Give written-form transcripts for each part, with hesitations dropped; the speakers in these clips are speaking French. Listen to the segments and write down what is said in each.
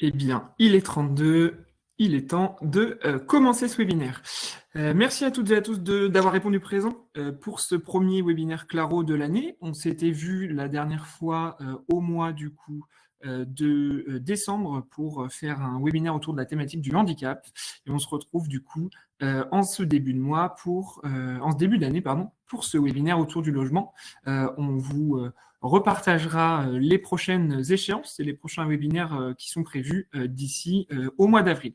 Eh bien, il est 32, il est temps de commencer ce webinaire. Merci à toutes et à tous d'avoir répondu présent pour ce premier webinaire Claro de l'année. On s'était vu la dernière fois au mois du coup de décembre pour faire un webinaire autour de la thématique du handicap. Et on se retrouve du coup en ce début de mois en ce début d'année, pardon, pour ce webinaire autour du logement. On vous repartagera les prochaines échéances et les prochains webinaires qui sont prévus d'ici au mois d'avril.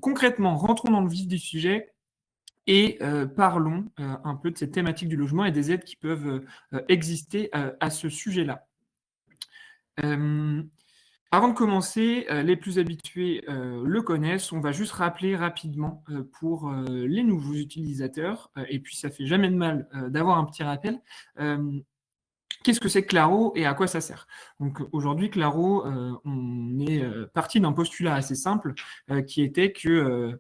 Concrètement, rentrons dans le vif du sujet et parlons un peu de cette thématique du logement et des aides qui peuvent exister à ce sujet-là. Avant de commencer, les plus habitués le connaissent. On va juste rappeler rapidement pour les nouveaux utilisateurs, et puis ça fait jamais de mal d'avoir un petit rappel. Qu'est-ce que c'est que Claro et à quoi ça sert? Donc aujourd'hui, Claro, on est parti d'un postulat assez simple qui était que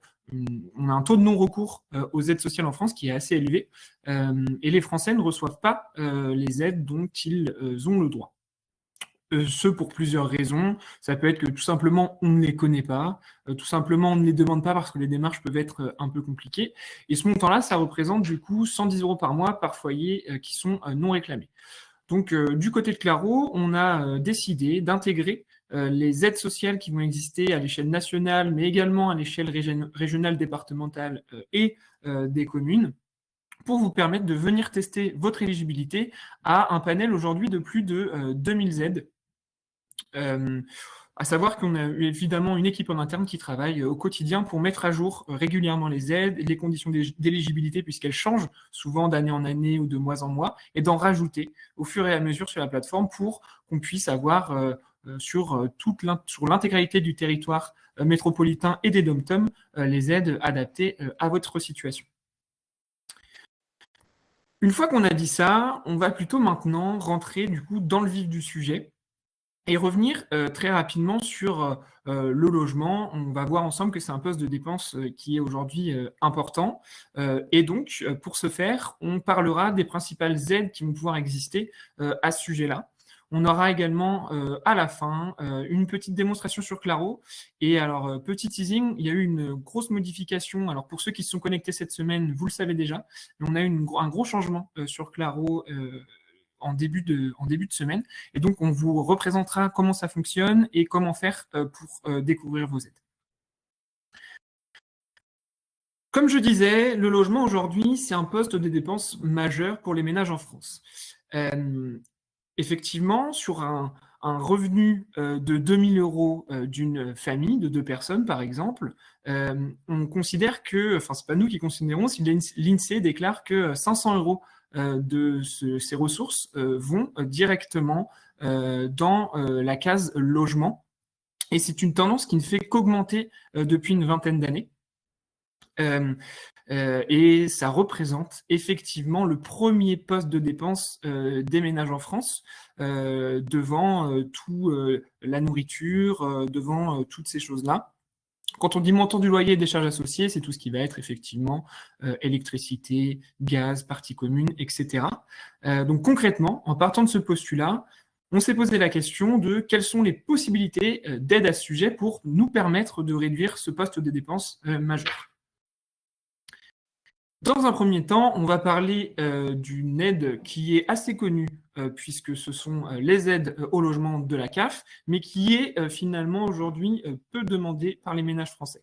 on a un taux de non-recours aux aides sociales en France qui est assez élevé et les Français ne reçoivent pas les aides dont ils ont le droit. Ce pour plusieurs raisons. Ça peut être que tout simplement on ne les connaît pas, tout simplement on ne les demande pas parce que les démarches peuvent être un peu compliquées. Et ce montant-là, ça représente du coup 110 € par mois par foyer qui sont non réclamés. Donc, du côté de Claro, on a décidé d'intégrer les aides sociales qui vont exister à l'échelle nationale, mais également à l'échelle régionale, départementale et des communes, pour vous permettre de venir tester votre éligibilité à un panel aujourd'hui de plus de 2000 aides. À savoir qu'on a évidemment une équipe en interne qui travaille au quotidien pour mettre à jour régulièrement les aides, les conditions d'éligibilité puisqu'elles changent souvent d'année en année ou de mois en mois, et d'en rajouter au fur et à mesure sur la plateforme pour qu'on puisse avoir sur l'intégralité du territoire métropolitain et des DOM-TOM les aides adaptées à votre situation. Une fois qu'on a dit ça, on va plutôt maintenant rentrer du coup dans le vif du sujet et revenir très rapidement sur le logement. On va voir ensemble que c'est un poste de dépense qui est aujourd'hui important. Et donc, pour ce faire, on parlera des principales aides qui vont pouvoir exister à ce sujet-là. On aura également à la fin une petite démonstration sur Claro. Et alors, petit teasing, il y a eu une grosse modification. Alors, pour ceux qui se sont connectés cette semaine, vous le savez déjà, mais on a eu un gros changement sur Claro en début de semaine. Et donc, on vous représentera comment ça fonctionne et comment faire pour découvrir vos aides. Comme je disais, le logement aujourd'hui, c'est un poste de dépense majeur pour les ménages en France. Effectivement, sur un revenu de 2000 € d'une famille de 2 personnes, par exemple, on considère que, enfin, c'est pas nous qui considérons, si l'INSEE déclare que 500 € de ces ressources vont directement dans la case logement. Et c'est une tendance qui ne fait qu'augmenter depuis une vingtaine d'années. Et ça représente effectivement le premier poste de dépense des ménages en France, devant tout la nourriture, devant toutes ces choses-là. Quand on dit montant du loyer et des charges associées, c'est tout ce qui va être effectivement électricité, gaz, parties communes, etc. Donc concrètement, en partant de ce postulat, on s'est posé la question de quelles sont les possibilités d'aide à ce sujet pour nous permettre de réduire ce poste de dépense majeur. Dans un premier temps, on va parler d'une aide qui est assez connue, puisque ce sont les aides au logement de la CAF, mais qui est finalement aujourd'hui peu demandée par les ménages français.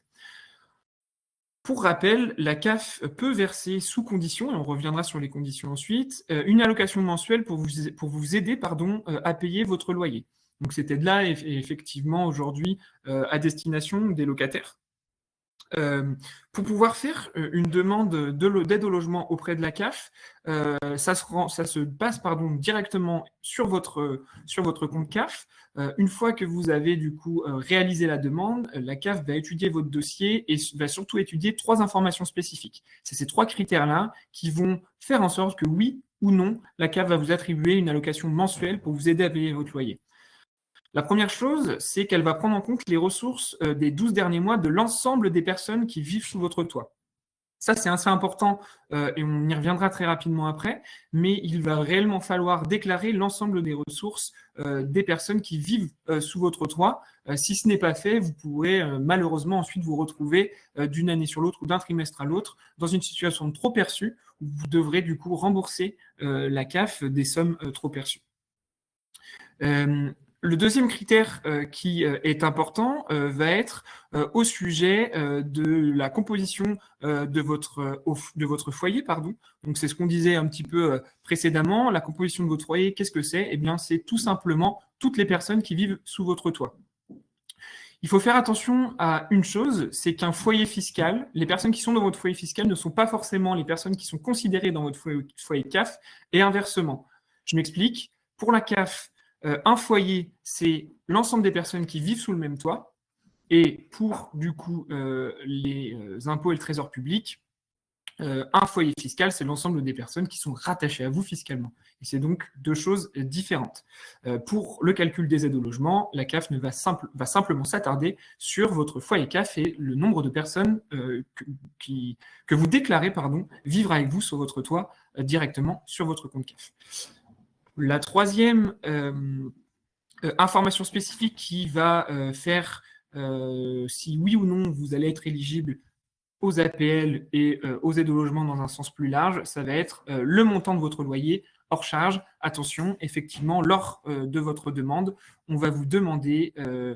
Pour rappel, la CAF peut verser sous condition, et on reviendra sur les conditions ensuite, une allocation mensuelle pour vous aider à payer votre loyer. Donc cette aide-là est effectivement aujourd'hui à destination des locataires. Pour pouvoir faire une demande d'aide au logement auprès de la CAF, ça se passe directement sur votre compte CAF. Une fois que vous avez du coup réalisé la demande, la CAF va étudier votre dossier et va surtout étudier 3 informations spécifiques. C'est ces 3 critères-là qui vont faire en sorte que oui ou non, la CAF va vous attribuer une allocation mensuelle pour vous aider à payer votre loyer. La première chose, c'est qu'elle va prendre en compte les ressources des 12 derniers mois de l'ensemble des personnes qui vivent sous votre toit. Ça, c'est assez important et on y reviendra très rapidement après, mais il va réellement falloir déclarer l'ensemble des ressources des personnes qui vivent sous votre toit. Si ce n'est pas fait, vous pourrez malheureusement ensuite vous retrouver d'une année sur l'autre ou d'un trimestre à l'autre dans une situation trop perçue où vous devrez du coup rembourser la CAF des sommes trop perçues. Le deuxième critère qui est important va être au sujet de la composition de votre foyer. Pardon. Donc, c'est ce qu'on disait un petit peu précédemment. La composition de votre foyer, qu'est-ce que c'est? Eh bien, c'est tout simplement toutes les personnes qui vivent sous votre toit. Il faut faire attention à une chose, c'est qu'un foyer fiscal, les personnes qui sont dans votre foyer fiscal ne sont pas forcément les personnes qui sont considérées dans votre foyer CAF et inversement. Je m'explique. Pour la CAF, un foyer, c'est l'ensemble des personnes qui vivent sous le même toit. Et pour, du coup, les impôts et le trésor public, un foyer fiscal, c'est l'ensemble des personnes qui sont rattachées à vous fiscalement. Et c'est donc deux choses différentes. Pour le calcul des aides au logement, la CAF va simplement s'attarder sur votre foyer CAF et le nombre de personnes que vous déclarez vivre avec vous sur votre toit directement sur votre compte CAF. La troisième information spécifique qui va faire si oui ou non vous allez être éligible aux APL et aux aides au logement dans un sens plus large, ça va être le montant de votre loyer hors charge. Attention, effectivement, lors de votre demande, on va vous demander,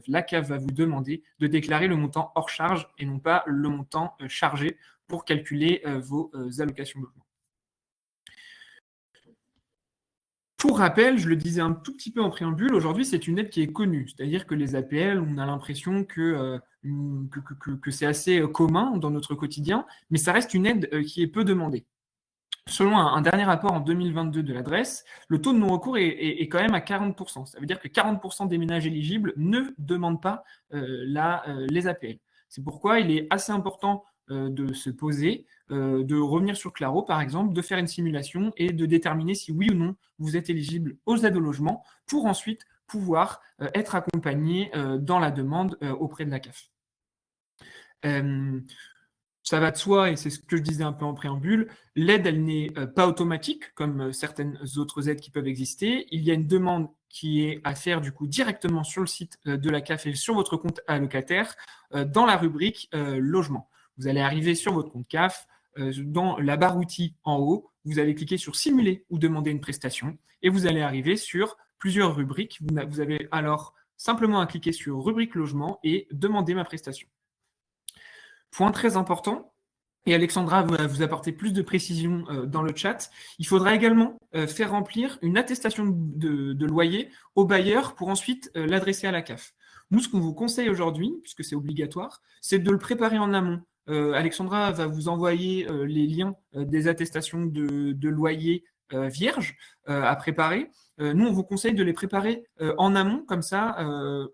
la CAF va vous demander de déclarer le montant hors charge et non pas le montant chargé pour calculer vos allocations de logement. Pour rappel, je le disais un tout petit peu en préambule, aujourd'hui, c'est une aide qui est connue. C'est-à-dire que les APL, on a l'impression que c'est assez commun dans notre quotidien, mais ça reste une aide qui est peu demandée. Selon un dernier rapport en 2022 de l'adresse, le taux de non-recours est quand même à 40%. Ça veut dire que 40% des ménages éligibles ne demandent pas les APL. C'est pourquoi il est assez important de se poser, de revenir sur Claro, par exemple, de faire une simulation et de déterminer si oui ou non vous êtes éligible aux aides au logement pour ensuite pouvoir être accompagné dans la demande auprès de la CAF. Ça va de soi, et c'est ce que je disais un peu en préambule, l'aide, elle n'est pas automatique, comme certaines autres aides qui peuvent exister. Il y a une demande qui est à faire du coup directement sur le site de la CAF et sur votre compte allocataire dans la rubrique logement. Vous allez arriver sur votre compte CAF, dans la barre outils en haut, vous allez cliquer sur simuler ou demander une prestation et vous allez arriver sur plusieurs rubriques. Vous avez alors simplement à cliquer sur rubrique logement et demander ma prestation. Point très important, et Alexandra va vous apporter plus de précision dans le chat, il faudra également faire remplir une attestation de loyer au bailleur pour ensuite l'adresser à la CAF. Nous, ce qu'on vous conseille aujourd'hui, puisque c'est obligatoire, c'est de le préparer en amont. Alexandra va vous envoyer les liens des attestations de loyer vierges à préparer. Nous, on vous conseille de les préparer en amont, comme ça,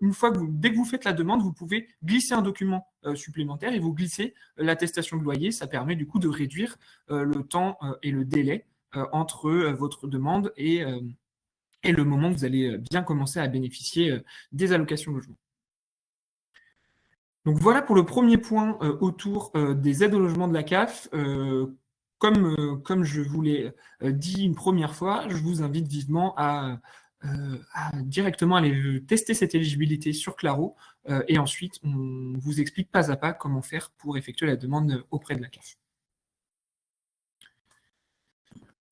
dès que vous faites la demande, vous pouvez glisser un document supplémentaire et vous glissez l'attestation de loyer. Ça permet du coup de réduire le temps et le délai entre votre demande et le moment où vous allez bien commencer à bénéficier des allocations de logement. Donc voilà pour le premier point autour des aides au logement de la CAF. Comme je vous l'ai dit une première fois, je vous invite vivement à directement aller tester cette éligibilité sur Claro et ensuite on vous explique pas à pas comment faire pour effectuer la demande auprès de la CAF.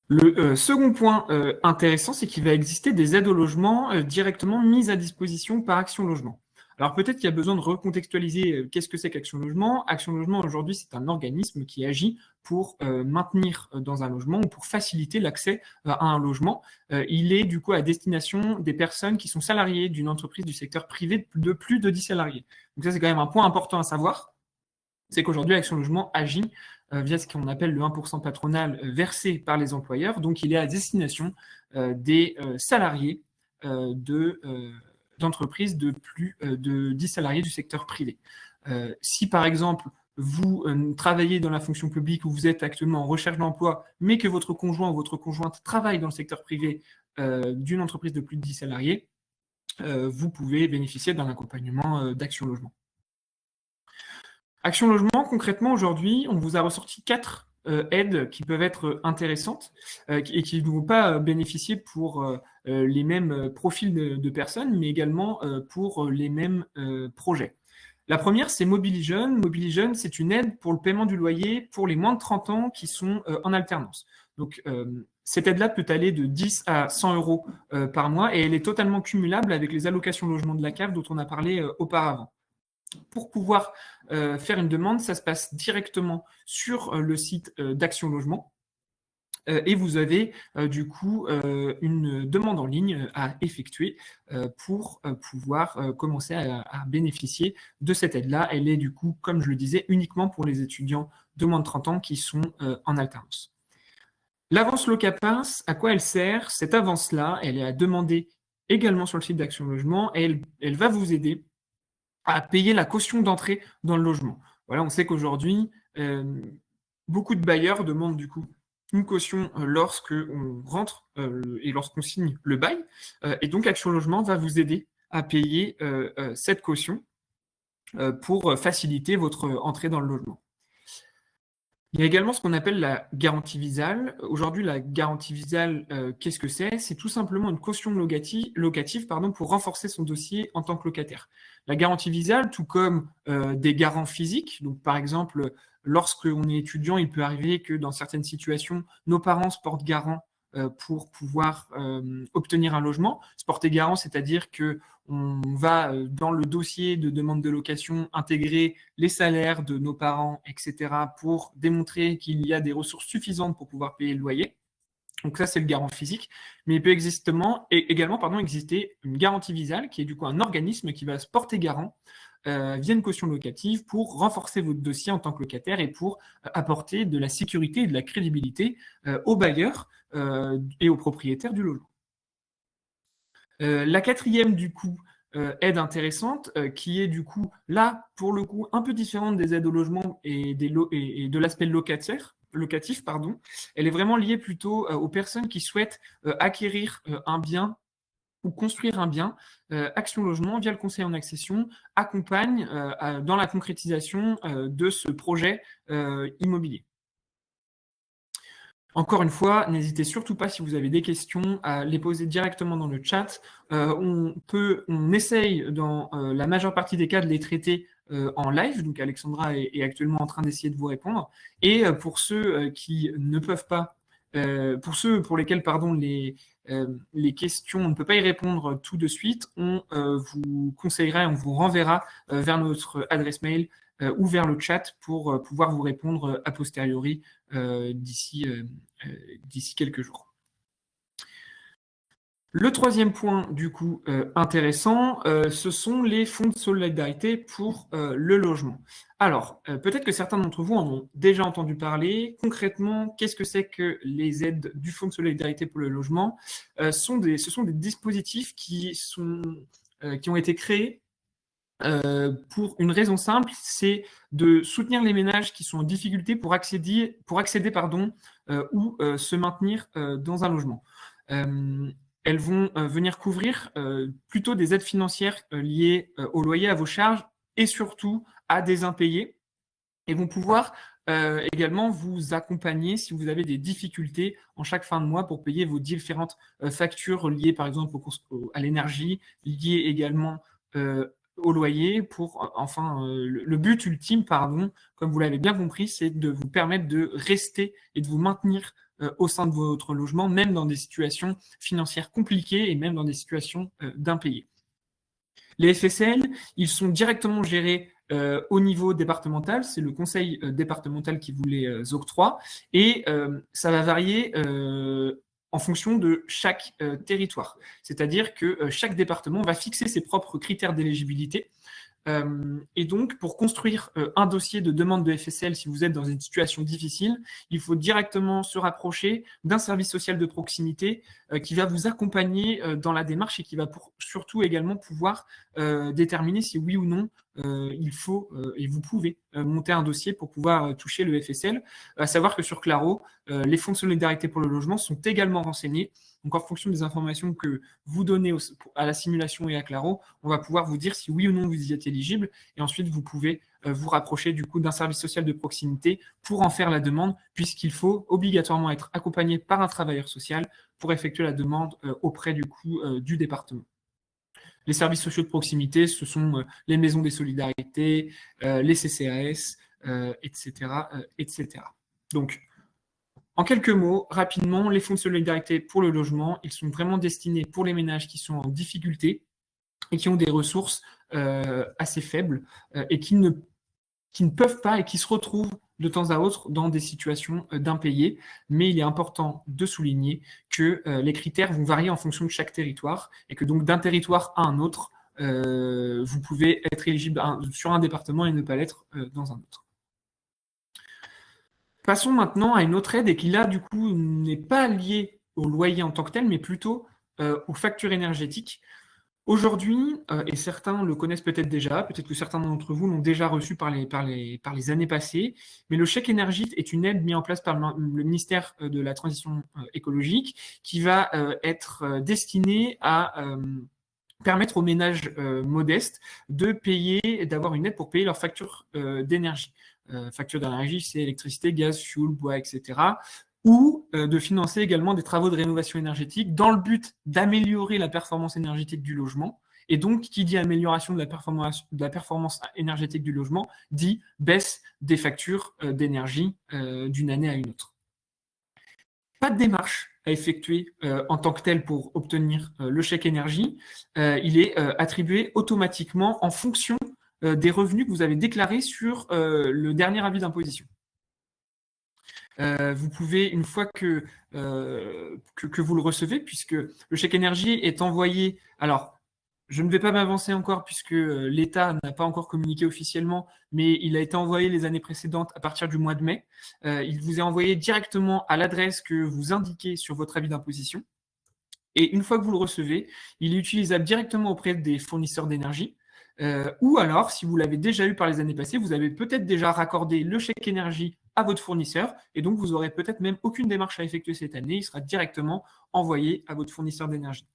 Le second point intéressant, c'est qu'il va exister des aides au logement directement mises à disposition par Action Logement. Alors peut-être qu'il y a besoin de recontextualiser qu'est-ce que c'est qu'Action Logement. Action Logement, aujourd'hui, c'est un organisme qui agit pour maintenir dans un logement ou pour faciliter l'accès à un logement. Il est du coup à destination des personnes qui sont salariées d'une entreprise du secteur privé de plus de 10 salariés. Donc ça, c'est quand même un point important à savoir. C'est qu'aujourd'hui, Action Logement agit via ce qu'on appelle le 1% patronal versé par les employeurs. Donc, il est à destination des salariés d'entreprises de plus de 10 salariés du secteur privé. Si, par exemple, vous travaillez dans la fonction publique ou vous êtes actuellement en recherche d'emploi, mais que votre conjoint ou votre conjointe travaille dans le secteur privé d'une entreprise de plus de 10 salariés, vous pouvez bénéficier d'un accompagnement d'Action Logement. Action Logement, concrètement, aujourd'hui, on vous a ressorti 4 aides qui peuvent être intéressantes et qui ne vont pas bénéficier pour les mêmes profils de personnes, mais également pour les mêmes projets. La première, c'est MobiliJeune. MobiliJeune, c'est une aide pour le paiement du loyer pour les moins de 30 ans qui sont en alternance. Donc, cette aide-là peut aller de 10 à 100 euros par mois et elle est totalement cumulable avec les allocations logement de la CAF dont on a parlé auparavant. Pour pouvoir faire une demande, ça se passe directement sur le site d'Action Logement. Et vous avez du coup une demande en ligne à effectuer pour pouvoir commencer à bénéficier de cette aide-là. Elle est du coup, comme je le disais, uniquement pour les étudiants de moins de 30 ans qui sont en alternance. L'avance Locapins, à quoi elle sert? Cette avance-là, elle est à demander également sur le site d'Action Logement et elle va vous aider à payer la caution d'entrée dans le logement. Voilà, on sait qu'aujourd'hui, beaucoup de bailleurs demandent du coup une caution lorsque on rentre et lorsqu'on signe le bail. Et donc, Action Logement va vous aider à payer cette caution pour faciliter votre entrée dans le logement. Il y a également ce qu'on appelle la garantie visale. Aujourd'hui, la garantie visale, qu'est-ce que c'est? C'est tout simplement une caution locative pour renforcer son dossier en tant que locataire. La garantie visale, tout comme des garants physiques, donc par exemple, lorsqu'on est étudiant, il peut arriver que dans certaines situations, nos parents se portent garant pour pouvoir obtenir un logement. Se porter garant, c'est-à-dire que on va, dans le dossier de demande de location, intégrer les salaires de nos parents, etc., pour démontrer qu'il y a des ressources suffisantes pour pouvoir payer le loyer. Donc ça, c'est le garant physique. Mais il peut également exister une garantie visale, qui est du coup un organisme qui va se porter garant via une caution locative pour renforcer votre dossier en tant que locataire et pour apporter de la sécurité et de la crédibilité aux bailleurs et aux propriétaires du logement. La quatrième, du coup, aide intéressante, qui est du coup, là, pour le coup, un peu différente des aides au logement et de l'aspect locatif. Elle est vraiment liée plutôt aux personnes qui souhaitent acquérir un bien ou construire un bien. Action Logement, via le conseil en accession, accompagne dans la concrétisation de ce projet immobilier. Encore une fois, n'hésitez surtout pas, si vous avez des questions, à les poser directement dans le chat. On essaye dans la majeure partie des cas de les traiter en live. Donc Alexandra est actuellement en train d'essayer de vous répondre. Et pour ceux qui ne peuvent pas, pour ceux pour lesquels les questions, on ne peut pas y répondre tout de suite, on vous conseillera, on vous renverra vers notre adresse mail ou vers le chat pour pouvoir vous répondre a posteriori d'ici quelques jours. Le troisième point, du coup, intéressant, ce sont les fonds de solidarité pour le logement. Alors, peut-être que certains d'entre vous en ont déjà entendu parler. Concrètement, qu'est-ce que c'est que les aides du fonds de solidarité pour le logement? Ce sont des dispositifs qui ont été créés pour une raison simple, c'est de soutenir les ménages qui sont en difficulté pour accéder ou se maintenir dans un logement. Elles vont venir couvrir plutôt des aides financières liées au loyer, à vos charges et surtout à des impayés et vont pouvoir également vous accompagner si vous avez des difficultés en chaque fin de mois pour payer vos différentes factures liées par exemple à l'énergie, liées également au loyer le but ultime, comme vous l'avez bien compris, c'est de vous permettre de rester et de vous maintenir au sein de votre logement, même dans des situations financières compliquées et même dans des situations d'impayés. Les FSL, ils sont directement gérés au niveau départemental, c'est le conseil départemental qui vous les octroie, et ça va varier en fonction de chaque territoire. C'est-à-dire que chaque département va fixer ses propres critères d'éligibilité. Et donc, pour construire un dossier de demande de FSL, si vous êtes dans une situation difficile, il faut directement se rapprocher d'un service social de proximité qui va vous accompagner dans la démarche et qui va surtout également pouvoir déterminer si oui ou non il faut et vous pouvez monter un dossier pour pouvoir toucher le FSL. À savoir que sur Claro, les fonds de solidarité pour le logement sont également renseignés Donc, en fonction des informations que vous donnez à la simulation et à Claro, on va pouvoir vous dire si oui ou non vous y êtes éligible. Et ensuite, vous pouvez vous rapprocher du coup d'un service social de proximité pour en faire la demande, puisqu'il faut obligatoirement être accompagné par un travailleur social pour effectuer la demande auprès du coup du département. Les services sociaux de proximité, ce sont les maisons des solidarités, les CCAS, etc., etc. Donc, en quelques mots, rapidement, les fonds de solidarité pour le logement, ils sont vraiment destinés pour les ménages qui sont en difficulté et qui ont des ressources assez faibles et qui ne peuvent pas et qui se retrouvent de temps à autre dans des situations d'impayés. Mais il est important de souligner que les critères vont varier en fonction de chaque territoire et que donc d'un territoire à un autre, vous pouvez être éligible sur un département et ne pas l'être dans un autre. Passons maintenant à une autre aide et qui là, du coup, n'est pas liée au loyer en tant que tel, mais plutôt aux factures énergétiques. Aujourd'hui, et certains le connaissent peut-être déjà, peut-être que certains d'entre vous l'ont déjà reçu par les années passées, mais le chèque énergie est une aide mise en place par le ministère de la Transition écologique qui va être destinée à permettre aux ménages modestes de payer, d'avoir une aide pour payer leurs factures d'énergie. Facture d'énergie, c'est électricité, gaz, fuel, bois, etc. Ou de financer également des travaux de rénovation énergétique dans le but d'améliorer la performance énergétique du logement. Et donc, qui dit amélioration de la performance énergétique du logement, dit baisse des factures d'énergie d'une année à une autre. Pas de démarche à effectuer en tant que tel pour obtenir le chèque énergie. Il est attribué automatiquement en fonction des revenus que vous avez déclarés sur le dernier avis d'imposition. Vous pouvez, une fois que vous le recevez, puisque le chèque énergie est envoyé, alors je ne vais pas m'avancer encore puisque l'État n'a pas encore communiqué officiellement, mais il a été envoyé les années précédentes à partir du mois de mai. Il vous est envoyé directement à l'adresse que vous indiquez sur votre avis d'imposition. Et une fois que vous le recevez, il est utilisable directement auprès des fournisseurs d'énergie. Ou alors, si vous l'avez déjà eu par les années passées, vous avez peut-être déjà raccordé le chèque énergie à votre fournisseur, et donc vous n'aurez peut-être même aucune démarche à effectuer cette année, il sera directement envoyé à votre fournisseur d'énergie.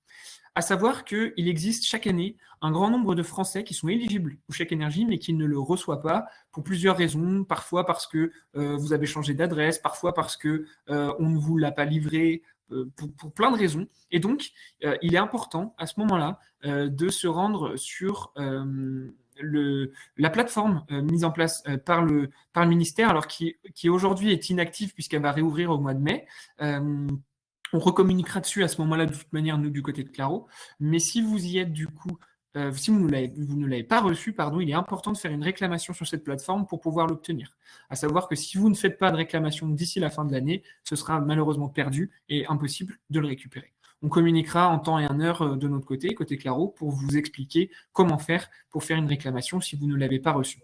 À savoir qu'il existe chaque année un grand nombre de Français qui sont éligibles au chèque énergie, mais qui ne le reçoivent pas pour plusieurs raisons, parfois parce que vous avez changé d'adresse, parfois parce qu'on ne vous l'a pas livré, pour plein de raisons. Et donc, il est important à ce moment-là de se rendre sur la plateforme mise en place par le ministère, alors qui aujourd'hui est inactive puisqu'elle va réouvrir au mois de mai. On recommuniquera dessus à ce moment-là de toute manière, nous, du côté de Claro. Mais si vous y êtes du coup, si vous ne l'avez pas reçu, pardon, il est important de faire une réclamation sur cette plateforme pour pouvoir l'obtenir. À savoir que si vous ne faites pas de réclamation d'ici la fin de l'année, ce sera malheureusement perdu et impossible de le récupérer. On communiquera en temps et en heure de notre côté, côté Claro, pour vous expliquer comment faire pour faire une réclamation si vous ne l'avez pas reçu.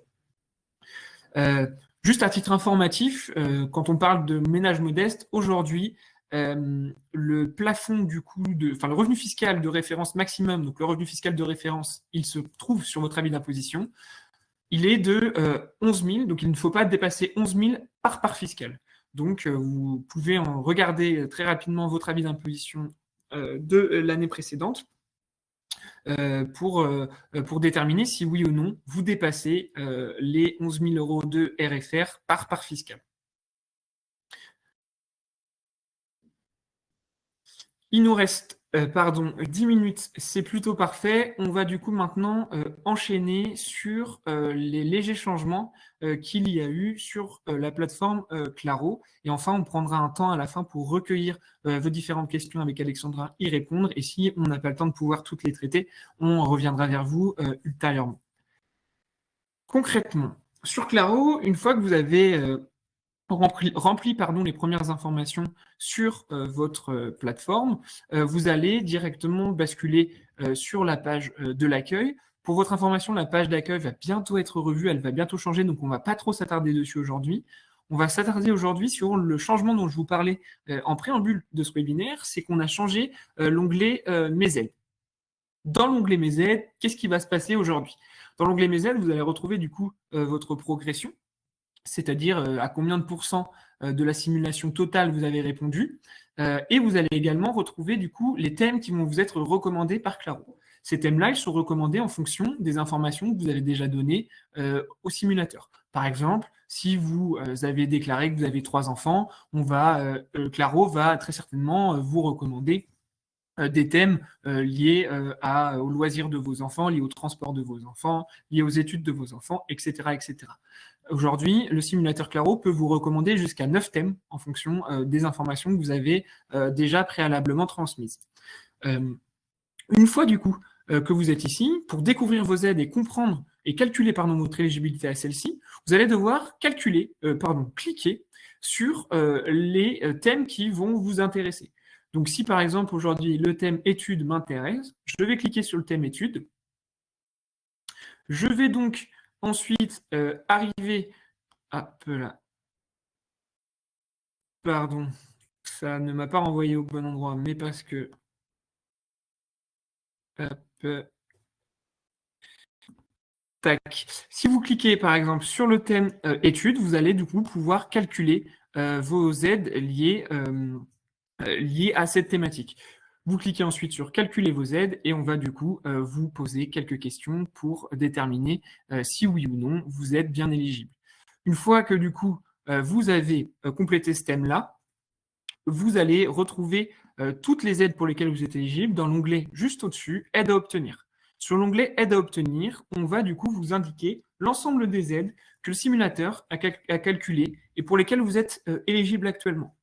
Juste à titre informatif, quand on parle de ménage modeste, aujourd'hui, le plafond du coup le revenu fiscal de référence maximum, donc le revenu fiscal de référence, il se trouve sur votre avis d'imposition, il est de 11 000, donc il ne faut pas dépasser 11 000 par part fiscale. Donc vous pouvez en regarder très rapidement votre avis d'imposition de l'année précédente pour déterminer si oui ou non vous dépassez les 11 000 € de RFR par part fiscale. Il nous reste 10 minutes, c'est plutôt parfait. On va du coup maintenant enchaîner sur les légers changements qu'il y a eu sur la plateforme Claro. Et enfin, on prendra un temps à la fin pour recueillir vos différentes questions avec Alexandra, y répondre. Et si on n'a pas le temps de pouvoir toutes les traiter, on reviendra vers vous ultérieurement. Concrètement, sur Claro, une fois que vous avez rempli les premières informations sur votre plateforme, vous allez directement basculer sur la page de l'accueil. Pour votre information, la page d'accueil va bientôt être revue, elle va bientôt changer, donc on ne va pas trop s'attarder dessus aujourd'hui. On va s'attarder aujourd'hui sur le changement dont je vous parlais en préambule de ce webinaire, c'est qu'on a changé l'onglet Mes aides. Dans l'onglet Mes aides, qu'est-ce qui va se passer aujourd'hui? Dans l'onglet Mes aides, vous allez retrouver du coup votre progression. c'est-à-dire à combien de pourcents de la simulation totale vous avez répondu. Et vous allez également retrouver du coup les thèmes qui vont vous être recommandés par Claro. Ces thèmes-là, ils sont recommandés en fonction des informations que vous avez déjà données au simulateur. Par exemple, si vous avez déclaré que vous avez 3 enfants, Claro va très certainement vous recommander des thèmes liés aux loisirs de vos enfants, liés au transport de vos enfants, liés aux études de vos enfants, etc. etc. Aujourd'hui, le simulateur Claro peut vous recommander jusqu'à 9 thèmes en fonction des informations que vous avez déjà préalablement transmises. Une fois du coup que vous êtes ici, pour découvrir vos aides et comprendre et calculer votre éligibilité à celle-ci, vous allez devoir cliquer sur les thèmes qui vont vous intéresser. Donc si par exemple aujourd'hui le thème études m'intéresse, je vais cliquer sur le thème études. Je vais donc ensuite arriver à... Pardon, ça ne m'a pas renvoyé au bon endroit, mais parce que... Tac. Si vous cliquez par exemple sur le thème études, vous allez du coup pouvoir calculer vos aides liées à cette thématique. Vous cliquez ensuite sur calculer vos aides et on va du coup vous poser quelques questions pour déterminer si oui ou non vous êtes bien éligible. Une fois que du coup vous avez complété ce thème-là, vous allez retrouver toutes les aides pour lesquelles vous êtes éligible dans l'onglet juste au-dessus, aide à obtenir. Sur l'onglet aide à obtenir, on va du coup vous indiquer l'ensemble des aides que le simulateur a calculées et pour lesquelles vous êtes éligible actuellement.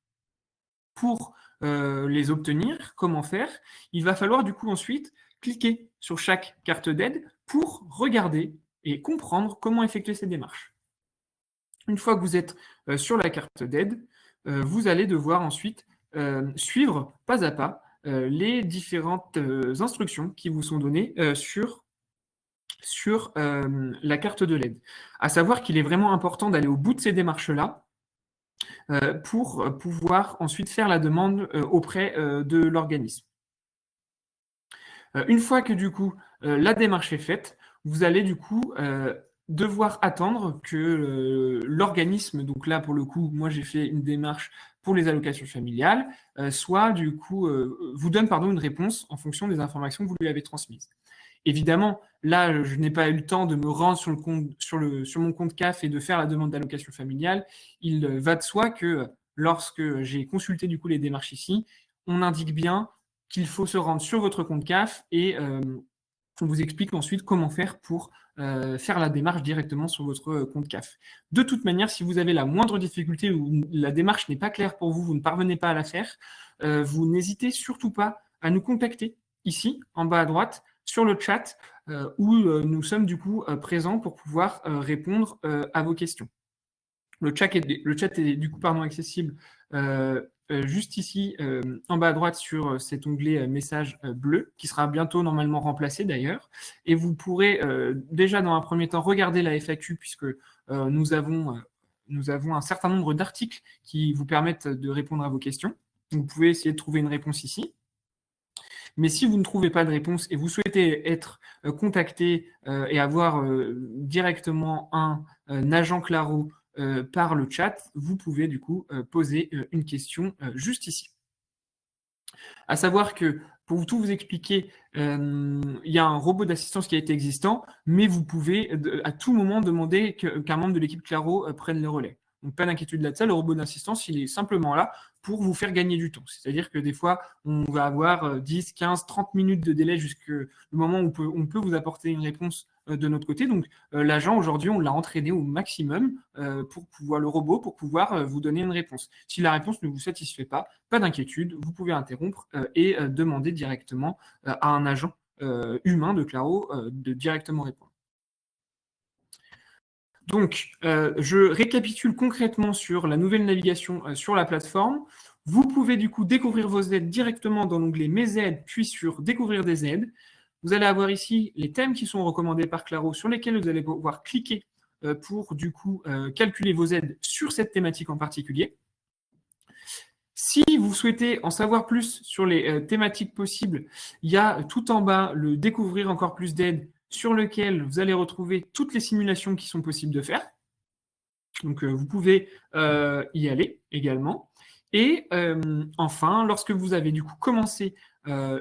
Pour les obtenir, comment faire? Il va falloir du coup ensuite cliquer sur chaque carte d'aide pour regarder et comprendre comment effectuer ces démarches. Une fois que vous êtes sur la carte d'aide, vous allez devoir ensuite suivre pas à pas les différentes instructions qui vous sont données sur la carte de l'aide. À savoir qu'il est vraiment important d'aller au bout de ces démarches-là pour pouvoir ensuite faire la demande auprès de l'organisme. Une fois que du coup la démarche est faite, vous allez du coup devoir attendre que l'organisme, donc là pour le coup, moi j'ai fait une démarche pour les allocations familiales, soit du coup vous donne une réponse en fonction des informations que vous lui avez transmises. Évidemment, là, je n'ai pas eu le temps de me rendre sur mon compte CAF et de faire la demande d'allocation familiale. Il va de soi que lorsque j'ai consulté du coup les démarches ici, on indique bien qu'il faut se rendre sur votre compte CAF et on vous explique ensuite comment faire pour faire la démarche directement sur votre compte CAF. De toute manière, si vous avez la moindre difficulté ou la démarche n'est pas claire pour vous, vous ne parvenez pas à la faire, vous n'hésitez surtout pas à nous contacter ici, en bas à droite, sur le chat, où nous sommes du coup présents pour pouvoir répondre à vos questions. Le chat est du coup accessible juste ici, en bas à droite, sur cet onglet message bleu, qui sera bientôt normalement remplacé d'ailleurs. Et vous pourrez déjà dans un premier temps regarder la FAQ, puisque nous avons un certain nombre d'articles qui vous permettent de répondre à vos questions. Vous pouvez essayer de trouver une réponse ici. Mais si vous ne trouvez pas de réponse et vous souhaitez être contacté et avoir directement un agent Claro par le chat, vous pouvez du coup poser une question juste ici. À savoir que pour tout vous expliquer, il y a un robot d'assistance qui a été existant, mais vous pouvez à tout moment demander qu'un membre de l'équipe Claro prenne le relais. Donc pas d'inquiétude là-dessus, le robot d'assistance, il est simplement là pour vous faire gagner du temps. C'est-à-dire que des fois, on va avoir 10, 15, 30 minutes de délai jusqu'au moment où on peut vous apporter une réponse de notre côté. Donc l'agent, aujourd'hui, on l'a entraîné au maximum le robot, pour pouvoir vous donner une réponse. Si la réponse ne vous satisfait pas d'inquiétude, vous pouvez interrompre et demander directement à un agent humain de Claro de directement répondre. Donc, je récapitule concrètement sur la nouvelle navigation sur la plateforme. Vous pouvez du coup découvrir vos aides directement dans l'onglet Mes aides, puis sur Découvrir des aides. Vous allez avoir ici les thèmes qui sont recommandés par Claro, sur lesquels vous allez pouvoir cliquer pour du coup calculer vos aides sur cette thématique en particulier. Si vous souhaitez en savoir plus sur les thématiques possibles, il y a tout en bas le Découvrir encore plus d'aides, sur lequel vous allez retrouver toutes les simulations qui sont possibles de faire. Donc, vous pouvez y aller également. Et enfin, lorsque vous avez du coup commencé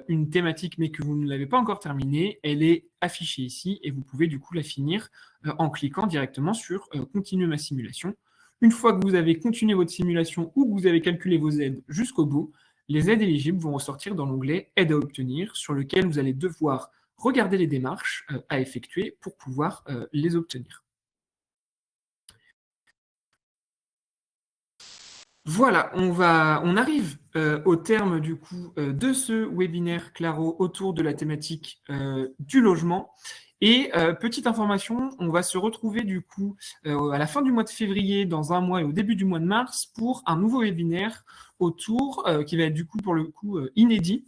une thématique mais que vous ne l'avez pas encore terminée, elle est affichée ici et vous pouvez du coup la finir en cliquant directement sur Continuer ma simulation. Une fois que vous avez continué votre simulation ou que vous avez calculé vos aides jusqu'au bout, les aides éligibles vont ressortir dans l'onglet Aides à obtenir, sur lequel vous allez devoir regarder les démarches à effectuer pour pouvoir les obtenir. Voilà, on arrive au terme du coup de ce webinaire Claro autour de la thématique du logement. Et petite information, on va se retrouver du coup à la fin du mois de février, dans un mois et au début du mois de mars, pour un nouveau webinaire autour, qui va être du coup pour le coup inédit,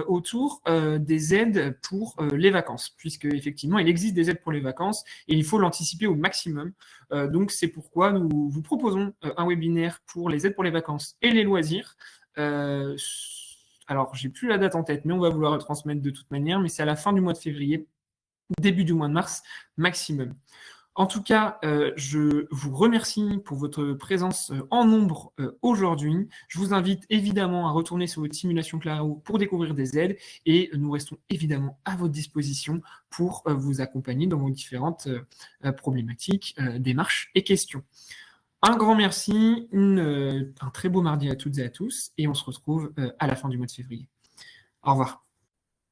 autour des aides pour les vacances, puisque effectivement il existe des aides pour les vacances et il faut l'anticiper au maximum. Donc c'est pourquoi nous vous proposons un webinaire pour les aides pour les vacances et les loisirs. Alors j'ai plus la date en tête, mais on va vous la retransmettre de toute manière, mais c'est à la fin du mois de février, début du mois de mars maximum. En tout cas, je vous remercie pour votre présence en nombre aujourd'hui. Je vous invite évidemment à retourner sur votre simulation Claro pour découvrir des aides et nous restons évidemment à votre disposition pour vous accompagner dans vos différentes problématiques, démarches et questions. Un grand merci, un très beau mardi à toutes et à tous et on se retrouve à la fin du mois de février. Au revoir.